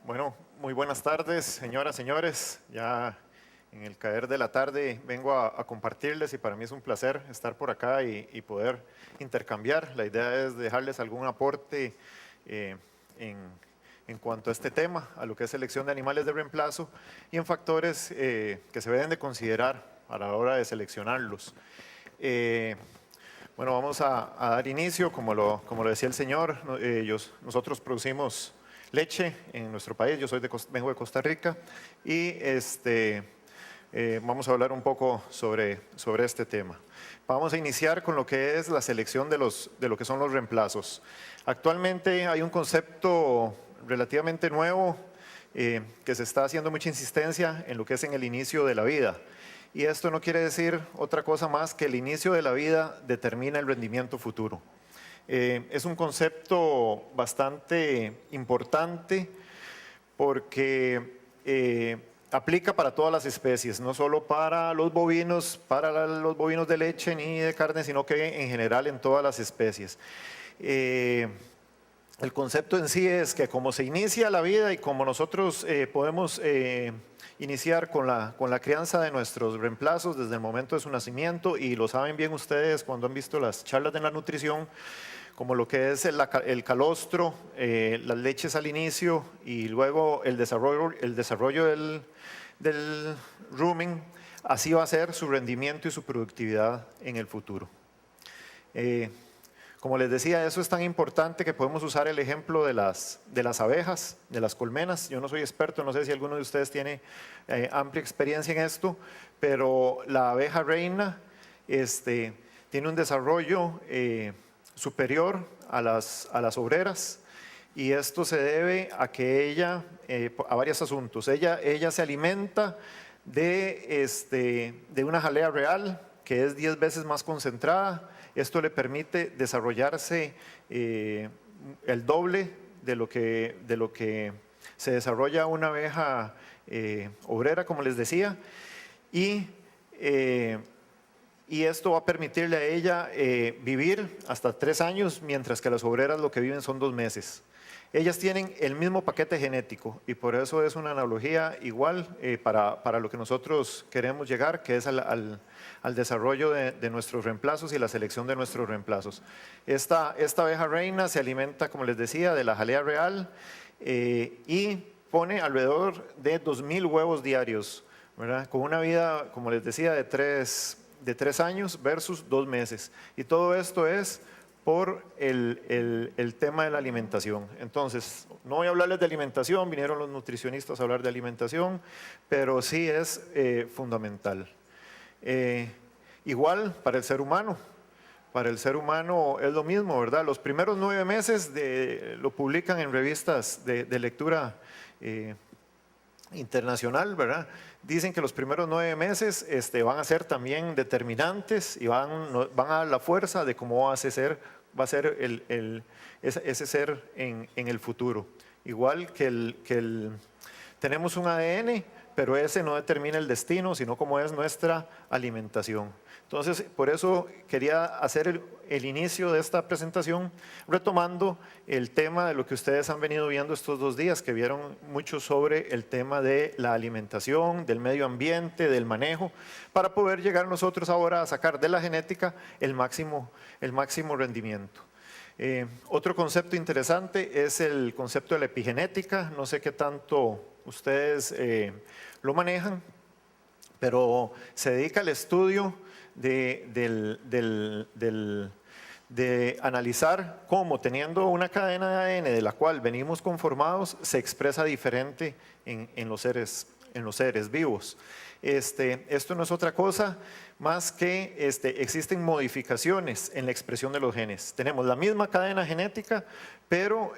Bueno, muy buenas tardes, señoras, señores. Ya en el caer de la tarde vengo a compartirles y para mí es un placer estar por acá y poder intercambiar. La idea es dejarles algún aporte eh, en, en cuanto a este tema, a lo que es selección de animales de reemplazo y en factores que se deben de considerar a la hora de seleccionarlos. Eh, bueno, vamos a dar inicio, como lo decía el señor, nosotros producimos leche en nuestro país, vengo de Costa Rica y vamos a hablar un poco sobre este tema. Vamos a iniciar con lo que es la selección de lo que son los reemplazos. Actualmente hay un concepto relativamente nuevo que se está haciendo mucha insistencia en lo que es en el inicio de la vida. Y esto no quiere decir otra cosa más que el inicio de la vida determina el rendimiento futuro. Es un concepto bastante importante porque aplica para todas las especies, no solo para los bovinos de leche ni de carne, sino que en general en todas las especies. El concepto en sí es que como se inicia la vida y como nosotros podemos iniciar con la crianza de nuestros reemplazos desde el momento de su nacimiento, y lo saben bien ustedes cuando han visto las charlas de la nutrición, como lo que es el calostro, las leches al inicio y luego el desarrollo del rumen, así va a ser su rendimiento y su productividad en el futuro. Como les decía, eso es tan importante que podemos usar el ejemplo de las abejas, de las colmenas. Yo no soy experto, no sé si alguno de ustedes tiene amplia experiencia en esto, pero la abeja reina tiene un desarrollo superior a las obreras, y esto se debe a que ella, a varios asuntos. Ella se alimenta de una jalea real que es 10 veces más concentrada. Esto le permite desarrollarse el doble de lo que se desarrolla una abeja obrera, como les decía, y esto va a permitirle a ella vivir hasta 3 años, mientras que las obreras lo que viven son 2 meses. Ellas tienen el mismo paquete genético y por eso es una analogía igual para lo que nosotros queremos llegar, que es al desarrollo de nuestros reemplazos y la selección de nuestros reemplazos. Esta abeja reina se alimenta, como les decía, de la jalea real y pone alrededor de 2.000 huevos diarios, ¿verdad? Con una vida, como les decía, de 3 años versus 2 meses. Y todo esto es por el tema de la alimentación. Entonces, no voy a hablarles de alimentación, vinieron los nutricionistas a hablar de alimentación, pero sí es fundamental. Igual para el ser humano. Para el ser humano es lo mismo, ¿verdad? Los primeros 9 meses lo publican en revistas de lectura internacional, ¿verdad? Dicen que los primeros 9 meses van a ser también determinantes y van a dar la fuerza de cómo va a ser ese ser en el futuro. Igual que tenemos un ADN, pero ese no determina el destino, sino cómo es nuestra alimentación. Entonces, por eso quería hacer el inicio de esta presentación retomando el tema de lo que ustedes han venido viendo estos 2 días, que vieron mucho sobre el tema de la alimentación, del medio ambiente, del manejo, para poder llegar nosotros ahora a sacar de la genética el máximo rendimiento. Otro concepto interesante es el concepto de la epigenética. No sé qué tanto ustedes lo manejan, pero se dedica al estudio de analizar cómo, teniendo una cadena de ADN de la cual venimos conformados, se expresa diferente en los seres vivos. Esto no es otra cosa más que existen modificaciones en la expresión de los genes. Tenemos la misma cadena genética, pero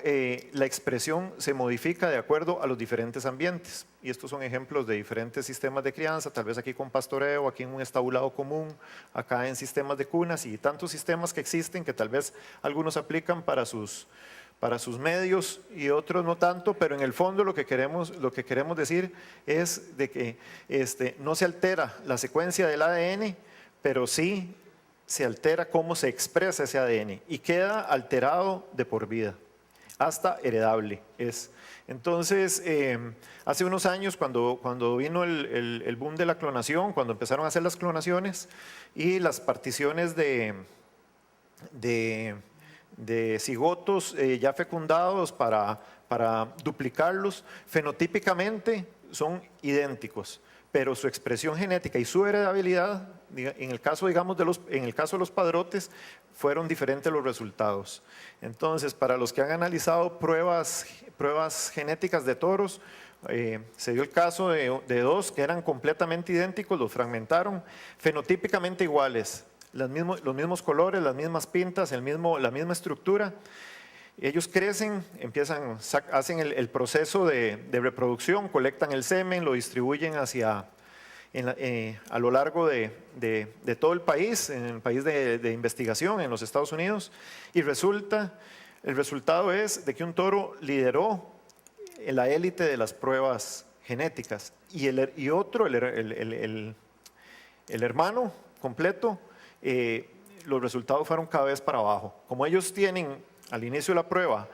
la expresión se modifica de acuerdo a los diferentes ambientes. Y estos son ejemplos de diferentes sistemas de crianza, tal vez aquí con pastoreo, aquí en un estabulado común, acá en sistemas de cunas y tantos sistemas que existen que tal vez algunos aplican para sus medios y otros no tanto, pero en el fondo lo que queremos decir es de que no se altera la secuencia del ADN, pero sí se altera cómo se expresa ese ADN y queda alterado de por vida. hasta heredable es. Entonces, hace unos años, cuando vino el boom de la clonación, cuando empezaron a hacer las clonaciones y las particiones de cigotos ya fecundados para duplicarlos, fenotípicamente son idénticos, pero su expresión genética y su heredabilidad, en el caso, digamos, en el caso de los padrotes, fueron diferentes los resultados. Entonces, para los que han analizado pruebas genéticas de toros, se dio el caso de dos que eran completamente idénticos, los fragmentaron, fenotípicamente iguales, los mismos colores, las mismas pintas, la misma estructura. Ellos crecen, hacen el proceso de reproducción, colectan el semen, lo distribuyen a lo largo de todo el país, en el país de investigación en los Estados Unidos, y el resultado es de que un toro lideró en la élite de las pruebas genéticas y otro, el hermano completo, los resultados fueron cada vez para abajo. Como ellos tienen al inicio de la prueba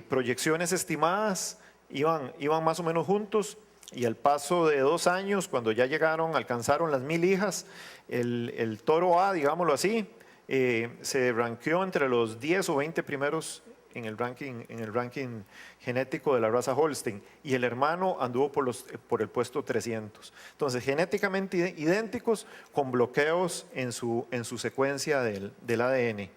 proyecciones estimadas, iban más o menos juntos, y al paso de 2 años, cuando ya alcanzaron las 1000 hijas, el toro A, digámoslo así, se ranqueó entre los 10 o 20 primeros en el ranking genético de la raza Holstein, y el hermano anduvo por el puesto 300. Entonces, genéticamente idénticos con bloqueos en su secuencia del ADN.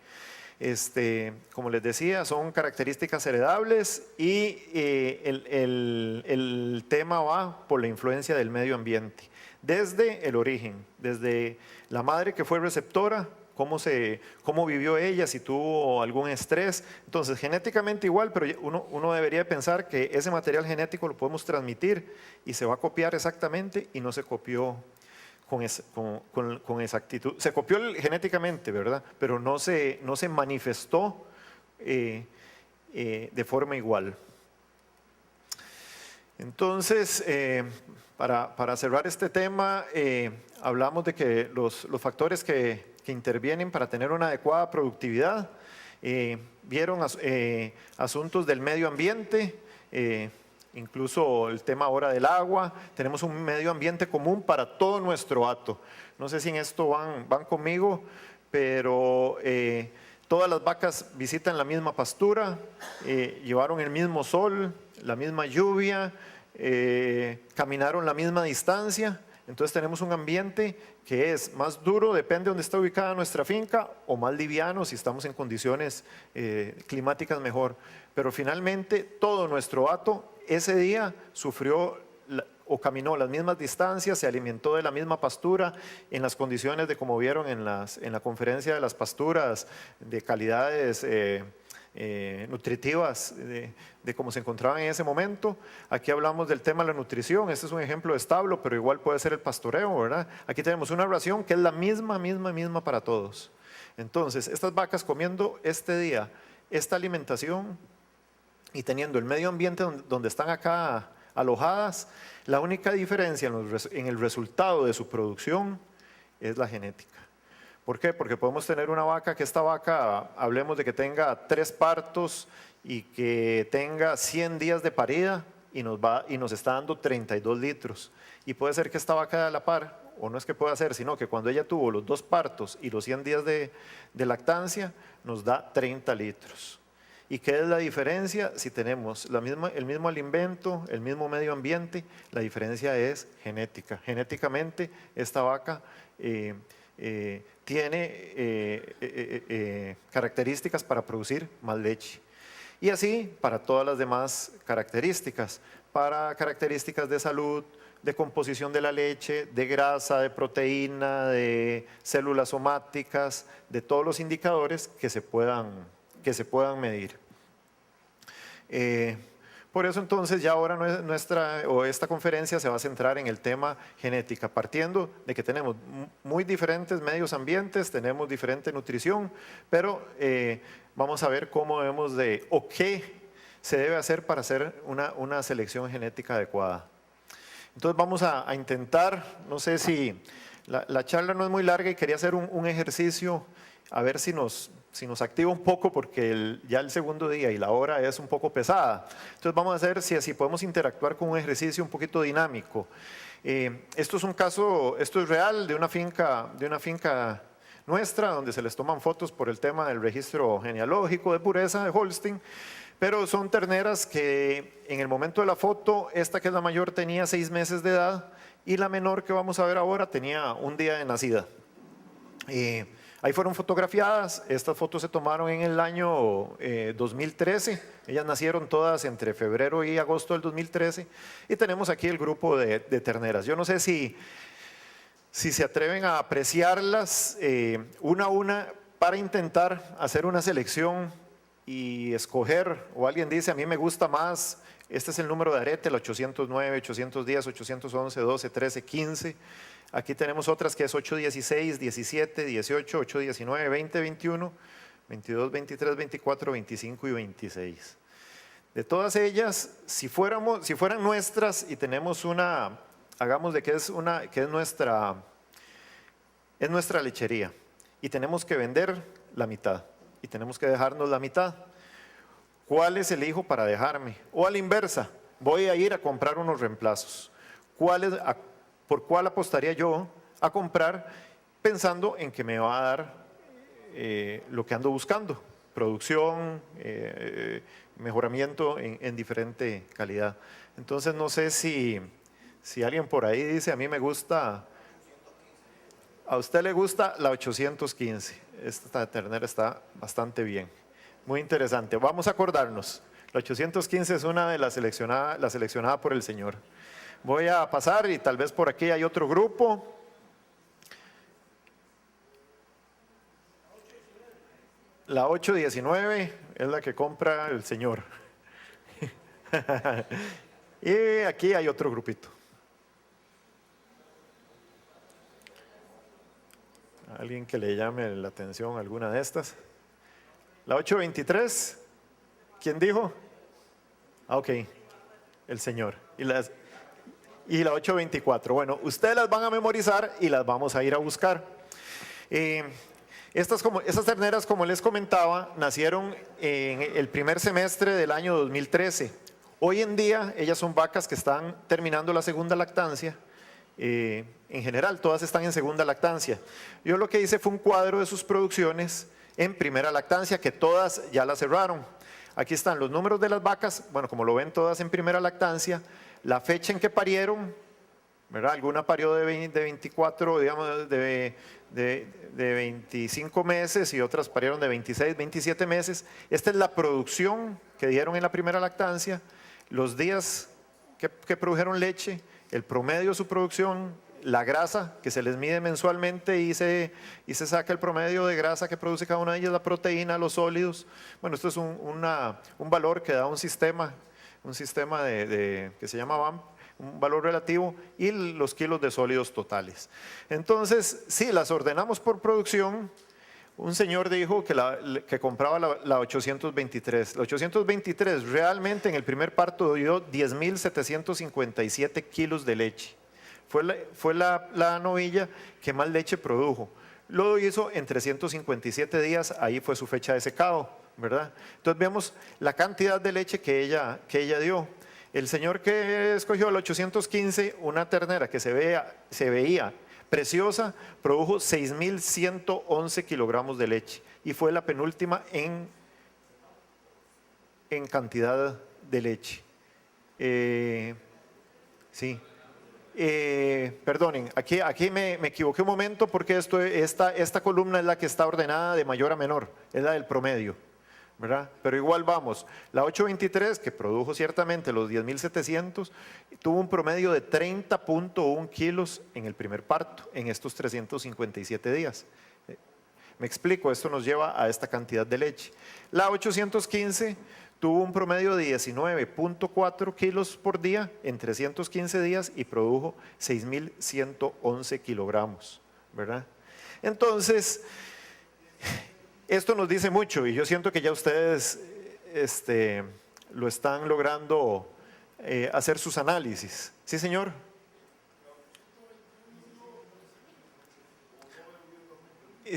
Como les decía, son características heredables y el tema va por la influencia del medio ambiente. Desde el origen, desde la madre que fue receptora, cómo vivió ella, si tuvo algún estrés. Entonces, genéticamente igual, pero uno debería pensar que ese material genético lo podemos transmitir y se va a copiar exactamente, y no se copió con exactitud. Se copió genéticamente, ¿verdad? Pero no se manifestó de forma igual. Entonces, para cerrar este tema, hablamos de que los factores que intervienen para tener una adecuada productividad, vieron asuntos del medio ambiente, incluso el tema ahora del agua. Tenemos un medio ambiente común para todo nuestro hato. No sé si en esto van conmigo, pero todas las vacas visitan la misma pastura, llevaron el mismo sol, la misma lluvia, caminaron la misma distancia. Entonces tenemos un ambiente que es más duro, depende de dónde está ubicada nuestra finca, o más liviano si estamos en condiciones climáticas mejor. Pero finalmente todo nuestro hato ese día sufrió o caminó las mismas distancias, se alimentó de la misma pastura en las condiciones de como vieron en la conferencia de las pasturas, de calidades nutritivas, de cómo se encontraban en ese momento. Aquí hablamos del tema de la nutrición. Este es un ejemplo de establo, pero igual puede ser el pastoreo, ¿verdad? Aquí tenemos una ración que es la misma para todos. Entonces, estas vacas comiendo este día esta alimentación y teniendo el medio ambiente donde están acá alojadas, la única diferencia en el resultado de su producción es la genética. ¿Por qué? Porque podemos tener una vaca que esta vaca, hablemos de que tenga 3 partos y que tenga 100 días de parida y nos está dando 32 litros. Y puede ser que esta vaca de a la par, o no es que pueda ser, sino que cuando ella tuvo los 2 partos y los 100 días de lactancia, nos da 30 litros. ¿Y qué es la diferencia? Si tenemos el mismo alimento, el mismo medio ambiente, la diferencia es genética. Genéticamente, esta vaca tiene características para producir más leche. Y así para todas las demás características, para características de salud, de composición de la leche, de grasa, de proteína, de células somáticas, de todos los indicadores que se puedan medir. Por eso entonces ya ahora esta conferencia se va a centrar en el tema genética, partiendo de que tenemos muy diferentes medios ambientes, tenemos diferente nutrición, pero vamos a ver cómo debemos o qué se debe hacer para hacer una selección genética adecuada. Entonces vamos a intentar, no sé si la charla no es muy larga y quería hacer un ejercicio, a ver si nos si nos activa un poco porque ya el segundo día y la hora es un poco pesada. Entonces vamos a hacer si así podemos interactuar con un ejercicio un poquito dinámico. Esto es un caso, esto es real de una finca nuestra donde se les toman fotos por el tema del registro genealógico de pureza de Holstein, pero son terneras que en el momento de la foto, esta que es la mayor tenía 6 meses de edad y la menor que vamos a ver ahora tenía un día de nacida. Ahí fueron fotografiadas, estas fotos se tomaron en el año 2013, ellas nacieron todas entre febrero y agosto del 2013 y tenemos aquí el grupo de terneras. Yo no sé si se atreven a apreciarlas una a una para intentar hacer una selección y escoger, o alguien dice a mí me gusta más, este es el número de arete, el 809, 810, 811, 12, 13, 15. Aquí tenemos otras que es 816, 17, 18, 819, 20, 21, 22, 23, 24, 25 y 26. De todas ellas, si fueran nuestras y tenemos una, hagamos de que es nuestra lechería y tenemos que vender la mitad y tenemos que dejarnos la mitad, ¿cuáles elijo para dejarme? O a la inversa, voy a ir a comprar unos reemplazos. ¿Por cuál apostaría yo a comprar pensando en que me va a dar lo que ando buscando? Producción, mejoramiento en diferente calidad. Entonces no sé si alguien por ahí dice, a mí me gusta, a usted le gusta la 815. Esta ternera está bastante bien, muy interesante. Vamos a acordarnos, la 815 es una de las seleccionada por el Señor. Voy a pasar y tal vez por aquí hay otro grupo. La 819 es la que compra el Señor. Y aquí hay otro grupito. ¿Alguien que le llame la atención a alguna de estas? La 823, ¿quién dijo? Ok, el Señor. Y la 824. Bueno, ustedes las van a memorizar y las vamos a ir a buscar. Estas terneras, como les comentaba, nacieron en el primer semestre del año 2013. Hoy en día, ellas son vacas que están terminando la segunda lactancia. En general, todas están en segunda lactancia. Yo lo que hice fue un cuadro de sus producciones en primera lactancia, que todas ya la cerraron. Aquí están los números de las vacas, bueno, como lo ven todas en primera lactancia, la fecha en que parieron, ¿verdad? Alguna parió de 24, digamos, de 25 meses y otras parieron de 26, 27 meses. Esta es la producción que dieron en la primera lactancia, los días que produjeron leche, el promedio de su producción, la grasa que se les mide mensualmente y se saca el promedio de grasa que produce cada una de ellas, la proteína, los sólidos. Bueno, esto es un valor que da un sistema que se llama BAM, un valor relativo, y los kilos de sólidos totales. Entonces, si las ordenamos por producción, un señor dijo que compraba la 823. La 823 realmente en el primer parto dio 10.757 kilos de leche. Fue la novilla que más leche produjo. Lo hizo en 357 días, ahí fue su fecha de secado, ¿verdad? Entonces vemos la cantidad de leche que ella dio. El señor que escogió el 815, una ternera que se veía preciosa, produjo 6.111 kilogramos de leche y fue la penúltima en cantidad de leche. Sí. Perdonen, aquí me equivoqué un momento porque esta columna es la que está ordenada de mayor a menor, es la del promedio, ¿verdad? Pero igual vamos, la 823 que produjo ciertamente los 10.700, tuvo un promedio de 30.1 kilos en el primer parto, en estos 357 días. Me explico, esto nos lleva a esta cantidad de leche. La 815 tuvo un promedio de 19.4 kilos por día en 315 días y produjo 6.111 kilogramos, ¿verdad? Entonces, esto nos dice mucho y yo siento que ya ustedes lo están logrando hacer sus análisis. ¿Sí, señor?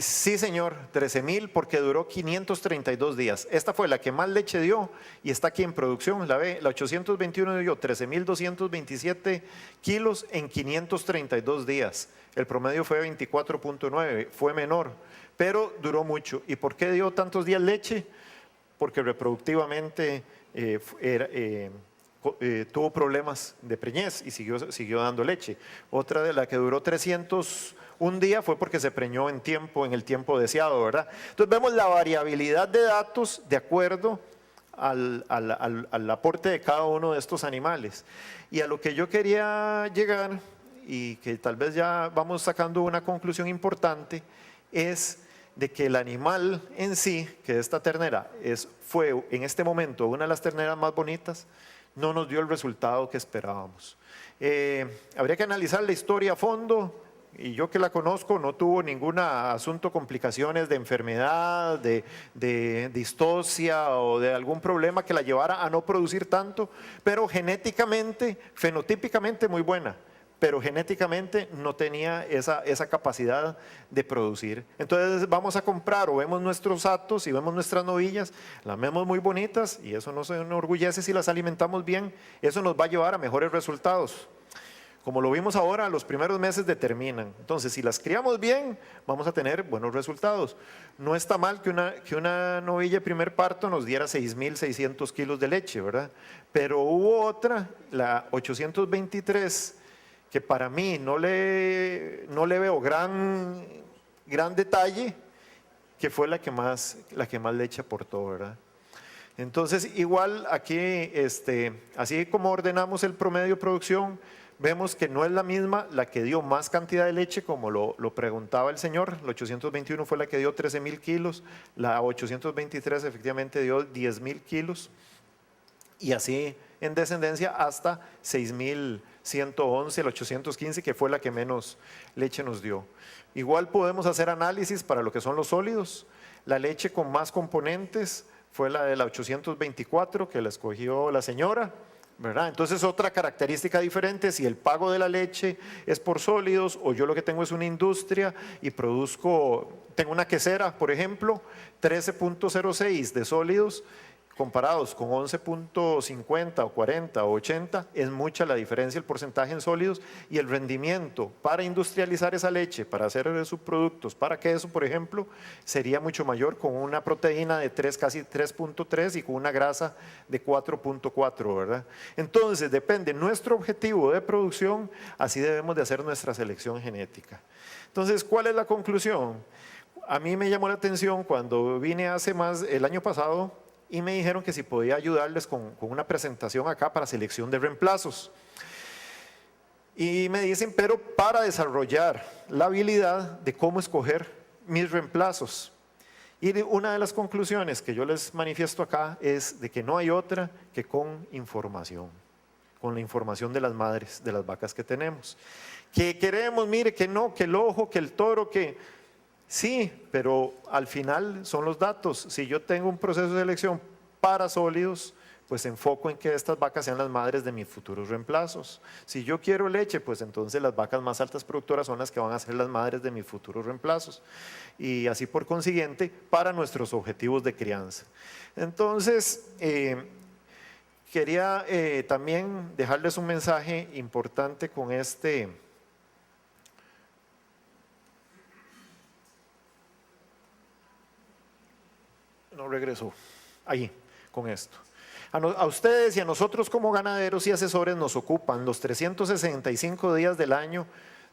Sí, señor, 13,000 porque duró 532 días. Esta fue la que más leche dio y está aquí en producción. La ve, la 821 dio 13,227 kilos en 532 días. El promedio fue 24,9, fue menor, pero duró mucho. ¿Y por qué dio tantos días leche? Porque reproductivamente tuvo problemas de preñez y siguió dando leche. Otra de la que duró 301 día fue porque se preñó en el tiempo deseado, ¿verdad? Entonces vemos la variabilidad de datos de acuerdo al aporte de cada uno de estos animales. Y a lo que yo quería llegar, y que tal vez ya vamos sacando una conclusión importante, es de que el animal en sí, que esta ternera fue en este momento una de las terneras más bonitas, no nos dio el resultado que esperábamos. Habría que analizar la historia a fondo, y yo que la conozco no tuvo ningún asunto, complicaciones de enfermedad, de distocia o de algún problema que la llevara a no producir tanto, pero genéticamente, fenotípicamente muy buena, pero genéticamente no tenía esa capacidad de producir. Entonces vamos a comprar o vemos nuestros hatos y vemos nuestras novillas, las vemos muy bonitas y eso nos enorgullece si las alimentamos bien, eso nos va a llevar a mejores resultados. Como lo vimos ahora, los primeros meses determinan. Entonces, si las criamos bien, vamos a tener buenos resultados. No está mal que una novilla de primer parto nos diera 6,600 kilos de leche, ¿verdad? Pero hubo otra, la 823, que para mí no le veo gran detalle, que fue la que más leche aportó, ¿verdad? Entonces, igual aquí, así como ordenamos el promedio de producción, vemos que no es la misma la que dio más cantidad de leche, como lo preguntaba el señor. La 821 fue la que dio 13,000 kilos, la 823 efectivamente dio 10,000 kilos, y así en descendencia hasta 6,111, la 815, que fue la que menos leche nos dio. Igual podemos hacer análisis para lo que son los sólidos. La leche con más componentes fue la de la 824, que la escogió la señora, ¿verdad? Entonces, otra característica diferente, si el pago de la leche es por sólidos o yo lo que tengo es una industria y tengo una quesera, por ejemplo, 13,06 de sólidos comparados con 11,50 o 40 o 80, es mucha la diferencia, el porcentaje en sólidos, y el rendimiento para industrializar esa leche, para hacer subproductos, para queso, por ejemplo, sería mucho mayor con una proteína de casi 3,3 y con una grasa de 4,4, ¿verdad? Entonces, depende nuestro objetivo de producción, así debemos de hacer nuestra selección genética. Entonces, ¿cuál es la conclusión? A mí me llamó la atención cuando vine el año pasado, y me dijeron que si podía ayudarles con una presentación acá para selección de reemplazos. Y me dicen, pero para desarrollar la habilidad de cómo escoger mis reemplazos. Y una de las conclusiones que yo les manifiesto acá es de que no hay otra que con información, con la información de las madres, de las vacas que tenemos. Que queremos, mire, que no, que el ojo, que el toro, que... Sí, pero al final son los datos. Si yo tengo un proceso de selección para sólidos, pues enfoco en que estas vacas sean las madres de mis futuros reemplazos. Si yo quiero leche, pues entonces las vacas más altas productoras son las que van a ser las madres de mis futuros reemplazos. Y así por consiguiente, para nuestros objetivos de crianza. Entonces, quería también dejarles un mensaje importante con no regresó, ahí, con esto. A ustedes y a nosotros como ganaderos y asesores nos ocupan los 365 días del año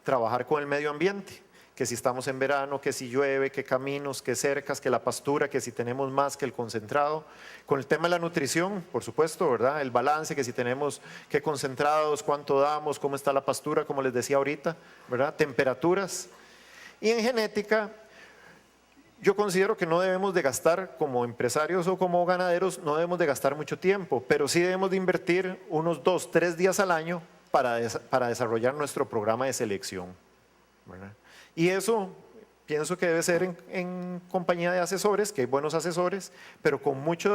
trabajar con el medio ambiente, que si estamos en verano, que si llueve, que caminos, que cercas, que la pastura, que si tenemos más que el concentrado. Con el tema de la nutrición, por supuesto, ¿verdad? El balance, que si tenemos qué concentrados, cuánto damos, cómo está la pastura, como les decía ahorita, ¿verdad? Temperaturas. Y en genética, yo considero que no debemos de gastar, como empresarios o como ganaderos, no debemos de gastar mucho tiempo, pero sí debemos de invertir unos 2, 3 días al año para desarrollar nuestro programa de selección, ¿verdad? Y eso pienso que debe ser en compañía de asesores, que hay buenos asesores, pero con mucho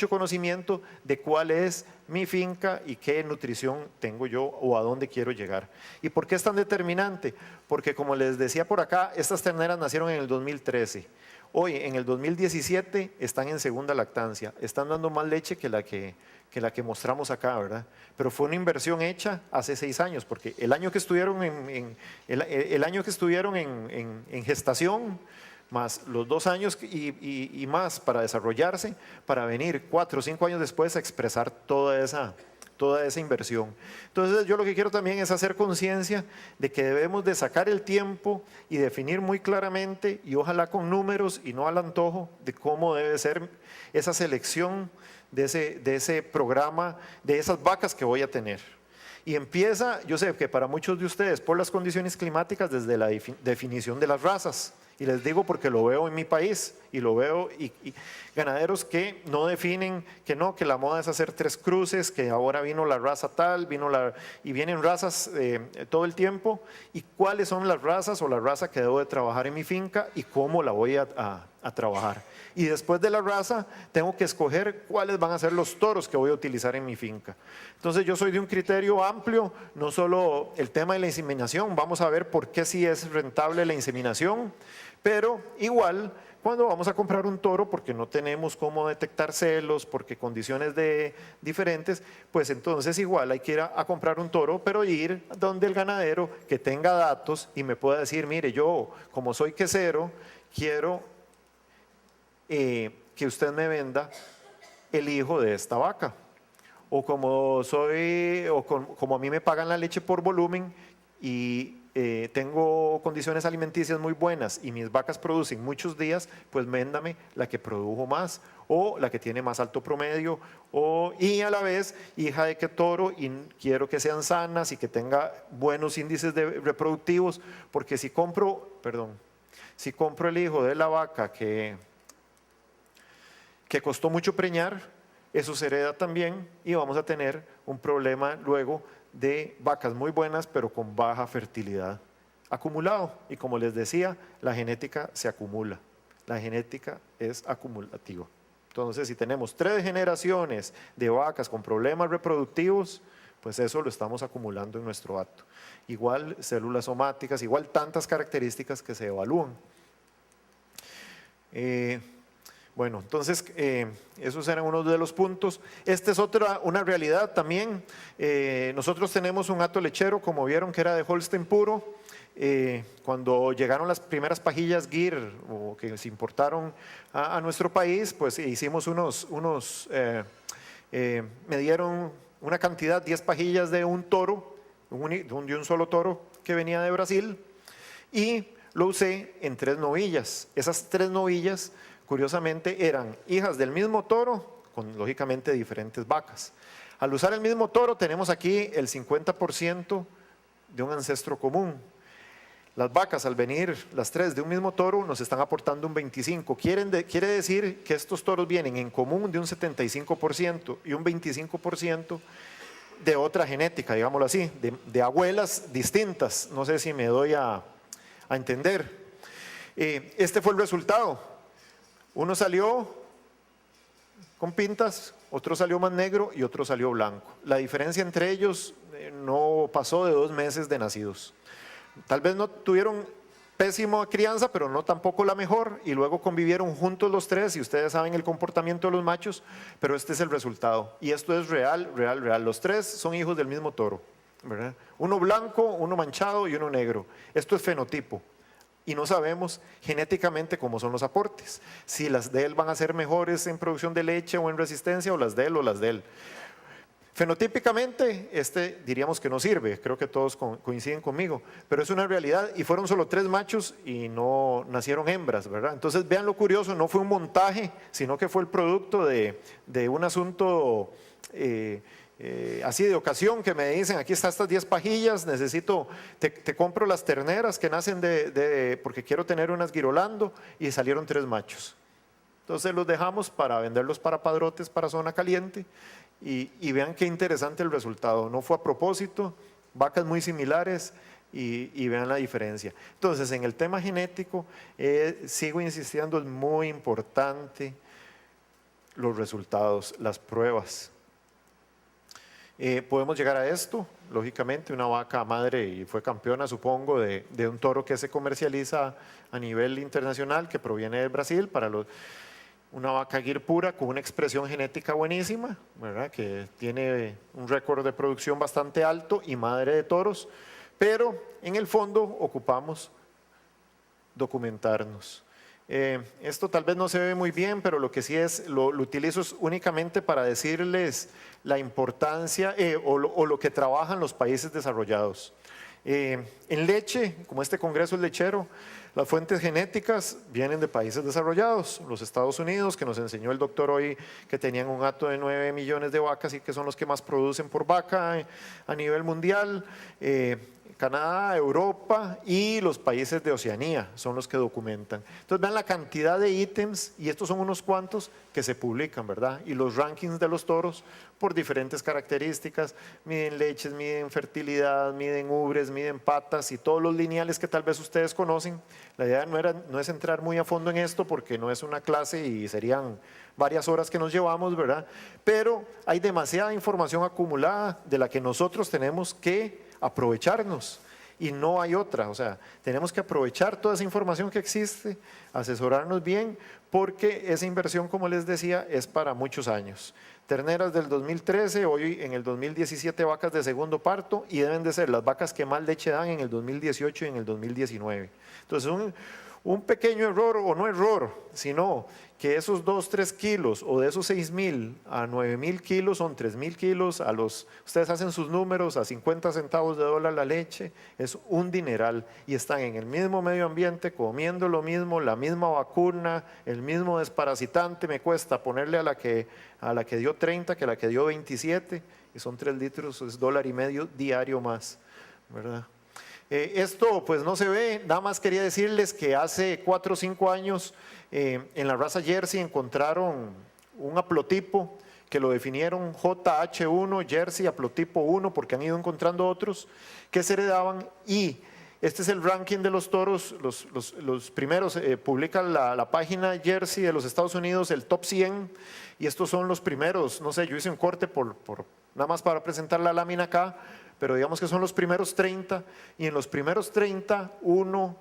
conocimiento de cuál es mi finca y qué nutrición tengo yo o a dónde quiero llegar. ¿Y por qué es tan determinante? Porque como les decía por acá, estas terneras nacieron en el 2013. Hoy, en el 2017, están en segunda lactancia, están dando más leche que la que mostramos acá, ¿verdad? Pero fue una inversión hecha hace 6 años, porque el año que estuvieron en gestación, más los 2 años y más para desarrollarse, para venir 4 o 5 años después a expresar toda esa inversión. Entonces yo lo que quiero también es hacer conciencia de que debemos de sacar el tiempo y definir muy claramente y ojalá con números y no al antojo de cómo debe ser esa selección de ese programa, de esas vacas que voy a tener. Y empieza, yo sé que para muchos de ustedes, por las condiciones climáticas, desde la definición de las razas. Y les digo porque lo veo en mi país y lo veo y ganaderos que no definen que no, que la moda es hacer 3 cruces, que ahora vino la raza tal, y vienen razas todo el tiempo. ¿Y cuáles son las razas o la raza que debo de trabajar en mi finca y cómo la voy a trabajar? Y después de la raza tengo que escoger cuáles van a ser los toros que voy a utilizar en mi finca. Entonces yo soy de un criterio amplio, no solo el tema de la inseminación, vamos a ver por qué sí es rentable la inseminación, pero igual cuando vamos a comprar un toro porque no tenemos cómo detectar celos, porque condiciones diferentes, pues entonces igual hay que ir a comprar un toro, pero ir donde el ganadero que tenga datos y me pueda decir, mire, yo como soy quesero, quiero que usted me venda el hijo de esta vaca. O como a mí me pagan la leche por volumen y tengo condiciones alimenticias muy buenas y mis vacas producen muchos días, pues véndame la que produjo más o la que tiene más alto promedio y a la vez hija de qué toro y quiero que sean sanas y que tenga buenos índices reproductivos, porque si compro el hijo de la vaca que costó mucho preñar, eso se hereda también y vamos a tener un problema luego de vacas muy buenas pero con baja fertilidad acumulado. Y como les decía, la genética se acumula, la genética es acumulativa. Entonces, si tenemos 3 generaciones de vacas con problemas reproductivos, pues eso lo estamos acumulando en nuestro hato. Igual células somáticas, igual tantas características que se evalúan. Bueno, entonces esos eran uno de los puntos. Esta es una realidad también. Nosotros tenemos un hato lechero, como vieron, que era de Holstein puro. Cuando llegaron las primeras pajillas Gyr o que se importaron a nuestro país, pues hicimos me dieron una cantidad, 10 pajillas de un toro, de un solo toro que venía de Brasil, y lo usé en 3 novillas. Esas 3 novillas curiosamente eran hijas del mismo toro con lógicamente diferentes vacas. Al usar el mismo toro tenemos aquí el 50% de un ancestro común. Las vacas al venir las 3 de un mismo toro nos están aportando un 25%. Quiere decir que estos toros vienen en común de un 75% y un 25% de otra genética, digámoslo así, de abuelas distintas. No sé si me doy a entender. Este fue el resultado. Uno salió con pintas, otro salió más negro y otro salió blanco. La diferencia entre ellos no pasó de 2 meses de nacidos. Tal vez no tuvieron pésima crianza, pero no tampoco la mejor, y luego convivieron juntos los 3, y ustedes saben el comportamiento de los machos, pero este es el resultado. Y esto es real. Los 3 son hijos del mismo toro, ¿verdad? Uno blanco, uno manchado y uno negro. Esto es fenotipo. Y no sabemos genéticamente cómo son los aportes. Si las de él van a ser mejores en producción de leche o en resistencia, o las de él. Fenotípicamente, diríamos que no sirve, creo que todos coinciden conmigo, pero es una realidad y fueron solo 3 machos y no nacieron hembras, ¿verdad? Entonces vean lo curioso, no fue un montaje, sino que fue el producto de un asunto así de ocasión, que me dicen, aquí están estas 10 pajillas, te compro las terneras que nacen porque quiero tener unas girolando, y salieron 3 machos. Entonces los dejamos para venderlos para padrotes, para zona caliente, y vean qué interesante el resultado. No fue a propósito, vacas muy similares, y vean la diferencia. Entonces, en el tema genético, sigo insistiendo, es muy importante los resultados, las pruebas. Podemos llegar a esto, lógicamente, una vaca madre y fue campeona, supongo, de un toro que se comercializa a nivel internacional, que proviene del Brasil, una vaca Gir pura con una expresión genética buenísima, ¿verdad? Que tiene un récord de producción bastante alto y madre de toros, pero en el fondo ocupamos documentarnos. Esto tal vez no se ve muy bien, pero lo que sí lo utilizo es únicamente para decirles la importancia o lo que trabajan los países desarrollados. En leche, como este congreso es lechero, las fuentes genéticas vienen de países desarrollados, los Estados Unidos, que nos enseñó el doctor hoy que tenían un hato de 9 millones de vacas y que son los que más producen por vaca a nivel mundial. Canadá, Europa y los países de Oceanía son los que documentan. Entonces vean la cantidad de ítems, y estos son unos cuantos que se publican, ¿verdad? Y los rankings de los toros por diferentes características, miden leches, miden fertilidad, miden ubres, miden patas y todos los lineales que tal vez ustedes conocen. La idea no es entrar muy a fondo en esto porque no es una clase y serían varias horas que nos llevamos, ¿verdad? Pero hay demasiada información acumulada de la que nosotros tenemos que aprovecharnos y no hay otra, o sea, tenemos que aprovechar toda esa información que existe, asesorarnos bien, porque esa inversión, como les decía, es para muchos años. Terneras del 2013, hoy en el 2017 vacas de segundo parto y deben de ser las vacas que más leche dan en el 2018 y en el 2019. Entonces, un pequeño error, o no error, sino que esos 2-3 kilos o de esos 6,000 a 9,000 kilos son 3,000 kilos, ustedes hacen sus números, a 50 centavos de dólar la leche, es un dineral y están en el mismo medio ambiente comiendo lo mismo, la misma vacuna, el mismo desparasitante, me cuesta ponerle a la que dio 30 que a la que dio 27 y son 3 litros, es $1.50 diario más, ¿verdad? Esto pues no se ve, nada más quería decirles que hace 4 o 5 años en la raza Jersey encontraron un haplotipo que lo definieron JH1, Jersey haplotipo 1, porque han ido encontrando otros que se heredaban, y este es el ranking de los toros, los primeros, publica la página Jersey de los Estados Unidos, el top 100, y estos son los primeros, no sé, yo hice un corte nada más para presentar la lámina acá, pero digamos que son los primeros 30, y en los primeros 30, 1,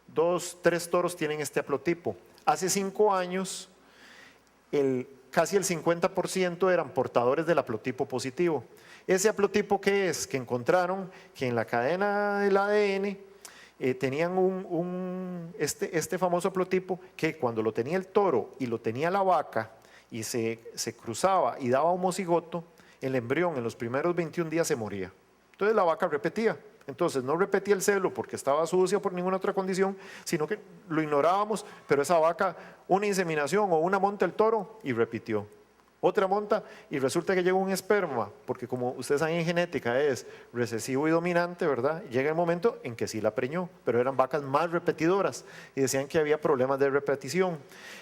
2, 3 toros tienen este haplotipo. Hace 5 años, casi el 50% eran portadores del haplotipo positivo. ¿Ese haplotipo qué es? Que encontraron que en la cadena del ADN tenían este famoso haplotipo que cuando lo tenía el toro y lo tenía la vaca y se cruzaba y daba homocigoto, el embrión en los primeros 21 días se moría. Entonces la vaca repetía. Entonces no repetía el celo porque estaba sucia o por ninguna otra condición, sino que lo ignorábamos, pero esa vaca, una inseminación o una monta el toro y repitió. Otra monta y resulta que llega un esperma, porque como ustedes saben en genética es recesivo y dominante, ¿verdad? Llega el momento en que sí la preñó, pero eran vacas más repetidoras y decían que había problemas de repetición.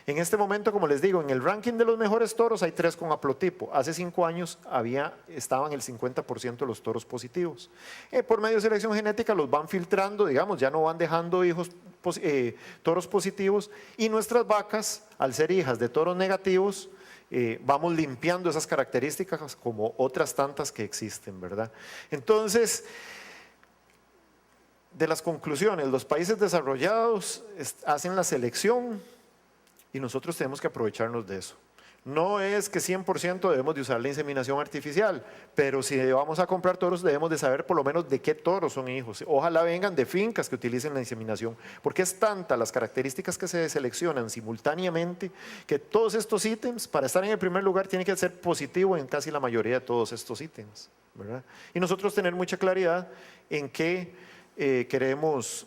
En este momento, como les digo, en el ranking de los mejores toros hay 3 con haplotipo. Hace 5 años estaban el 50% de los toros positivos. Por medio de selección genética los van filtrando, digamos, ya no van dejando toros positivos, y nuestras vacas, al ser hijas de toros negativos, vamos limpiando esas características como otras tantas que existen, ¿verdad? Entonces, de las conclusiones, los países desarrollados hacen la selección y nosotros tenemos que aprovecharnos de eso. No es que 100% debemos de usar la inseminación artificial, pero si vamos a comprar toros debemos de saber por lo menos de qué toros son hijos. Ojalá vengan de fincas que utilicen la inseminación, porque es tanta las características que se seleccionan simultáneamente que todos estos ítems, para estar en el primer lugar, tienen que ser positivo en casi la mayoría de todos estos ítems, ¿verdad? Y nosotros tener mucha claridad en qué queremos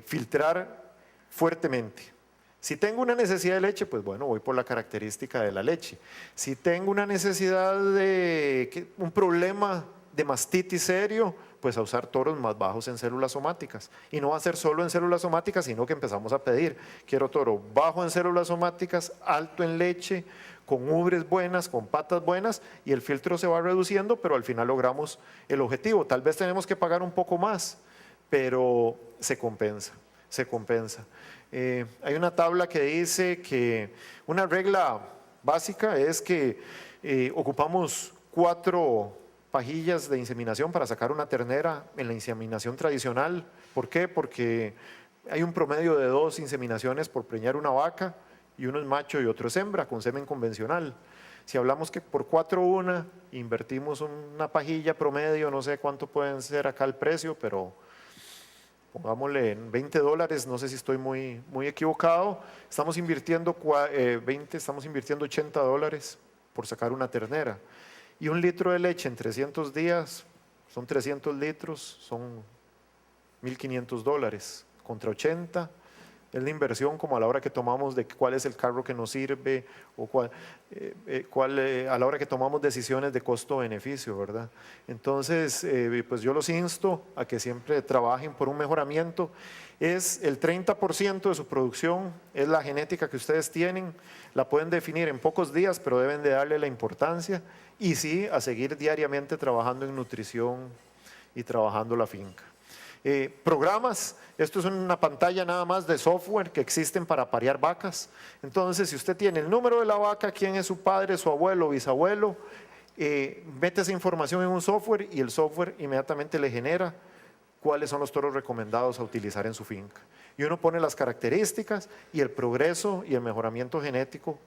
filtrar fuertemente. Si tengo una necesidad de leche, pues bueno, voy por la característica de la leche. Si tengo una necesidad un problema de mastitis serio, pues a usar toros más bajos en células somáticas. Y no va a ser solo en células somáticas, sino que empezamos a pedir, quiero toro bajo en células somáticas, alto en leche, con ubres buenas, con patas buenas, y el filtro se va reduciendo, pero al final logramos el objetivo. Tal vez tenemos que pagar un poco más, pero se compensa, se compensa. Hay una tabla que dice que una regla básica es que ocupamos 4 pajillas de inseminación para sacar una ternera en la inseminación tradicional. ¿Por qué? Porque hay un promedio de 2 inseminaciones por preñar una vaca, y uno es macho y otro es hembra, con semen convencional. Si hablamos que por 4 una, invertimos una pajilla promedio, no sé cuánto pueden ser acá el precio, pero pongámosle en $20, no sé si estoy muy equivocado, estamos invirtiendo estamos invirtiendo $80 por sacar una ternera. Y 1 litro de leche en 300 días, son 300 litros, son $1,500 contra 80. Es la inversión como a la hora que tomamos de cuál es el carro que nos sirve o a la hora que tomamos decisiones de costo-beneficio, ¿verdad? Entonces, pues yo los insto a que siempre trabajen por un mejoramiento. Es el 30% de su producción, es la genética que ustedes tienen, la pueden definir en pocos días, pero deben de darle la importancia y sí, a seguir diariamente trabajando en nutrición y trabajando la finca. Programas, esto es una pantalla nada más de software que existen para parear vacas. Entonces, si usted tiene el número de la vaca, quién es su padre, su abuelo, bisabuelo, mete esa información en un software y el software inmediatamente le genera cuáles son los toros recomendados a utilizar en su finca. Y uno pone las características y el progreso y el mejoramiento genético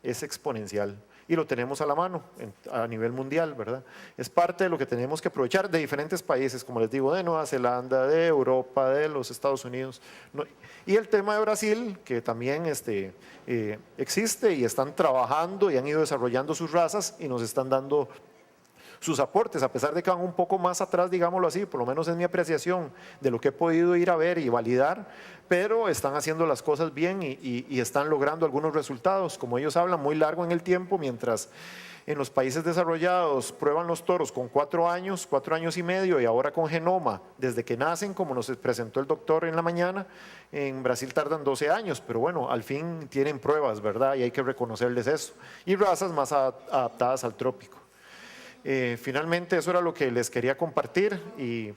es exponencial. Y lo tenemos a la mano a nivel mundial, ¿verdad? Es parte de lo que tenemos que aprovechar de diferentes países, como les digo, de Nueva Zelanda, de Europa, de los Estados Unidos. Y el tema de Brasil, que también existe y están trabajando y han ido desarrollando sus razas y nos están dando sus aportes, a pesar de que van un poco más atrás, digámoslo así, por lo menos en mi apreciación de lo que he podido ir a ver y validar, pero están haciendo las cosas bien y están logrando algunos resultados, como ellos hablan, muy largo en el tiempo, mientras en los países desarrollados prueban los toros con 4 años, 4 años y medio, y ahora con genoma, desde que nacen, como nos presentó el doctor en la mañana, en Brasil tardan 12 años, pero bueno, al fin tienen pruebas, ¿verdad? Y hay que reconocerles eso. Y razas más adaptadas al trópico. Finalmente, eso era lo que les quería compartir y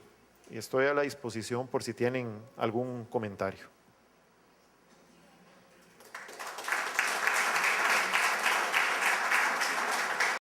estoy a la disposición por si tienen algún comentario.